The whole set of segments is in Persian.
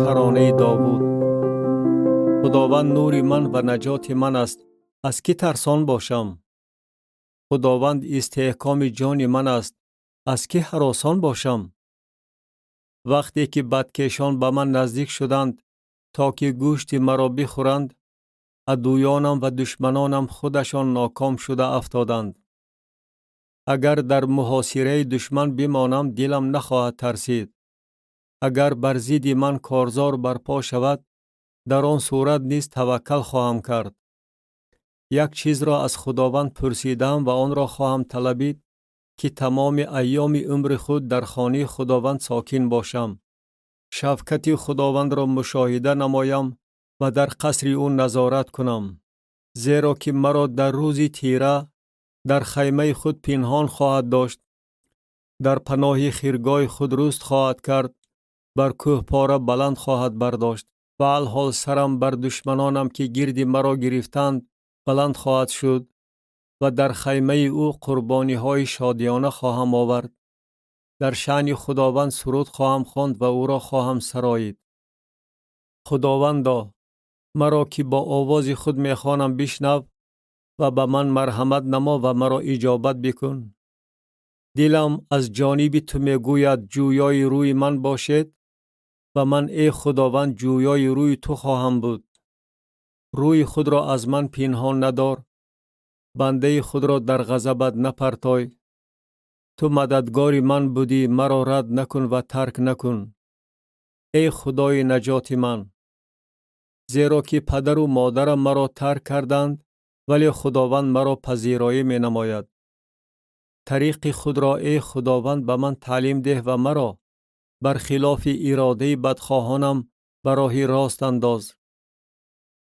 ترانه داوود. خداوند نور من و نجات من است، از کی ترسان باشم؟ خداوند استحکام جان من است، از کی هراسان باشم؟ وقتی که بدکشان به من نزدیک شدند تا که گوشت مرا بخورند، عدویانم و دشمنانم خودشان ناکام شده افتادند. اگر در محاصره دشمن بمانم دلم نخواهد ترسید. اگر بر ضد من کارزار برپا شود، در آن صورت نیز توکل خواهم کرد. یک چیز را از خداوند پرسیدم و آن را خواهم طلبید که تمام ایام عمر خود در خانه خداوند ساکن باشم. شفقت خداوند را مشاهده نمایم و در قصر او نظارت کنم. زیرا که مرا در روز تیره در خیمه خود پنهان خواهد داشت. در پناه خیرگاه خود رست خواهد کرد. بر کوه پاره بلند خواهد برداشت. و الحال سرم بر دشمنانم که گرد مرا گرفتند بلند خواهد شد و در خیمه او قربانی های شادیانه خواهم آورد. در شأن خداوند سرود خواهم خواند و او را خواهم سرایید. خداوندا، مرا که با آواز خود میخوانم بشنو و به من مرحمت نما و مرا اجابت بکن. دلم از جانب تو میگوید جویای روی من باشد و من ای خداوند جویای روی تو خواهم بود. روی خود را از من پنهان ندار، بنده خود را در غضبت نپرتای. تو مددگار من بودی، مرا رد نکن و ترک نکن. ای خدای نجات من، زیرا که پدر و مادرم مرا ترک کردند، ولی خداوند مرا پذیرایی می نماید. طریق خود را ای خداوند به من تعلیم ده و مرا برخلاف اراده بدخواهانم به راه راست انداز.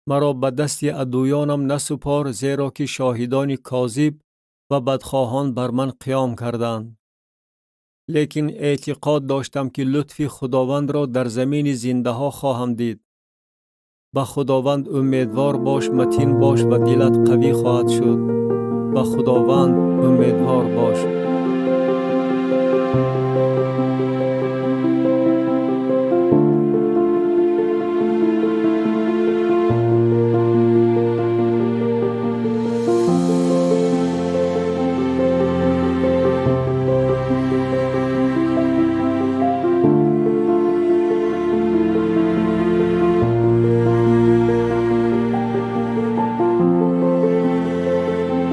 مرا به دست عدویانم نسپار، زیرا که شاهدان کاذب و بدخواهان بر من قیام کردند. لیکن اعتقاد داشتم که لطف خداوند را در زمین زنده ها خواهم دید. به خداوند امیدوار باش، متین باش و دلت قوی خواهد شد. به خداوند امیدوار باش.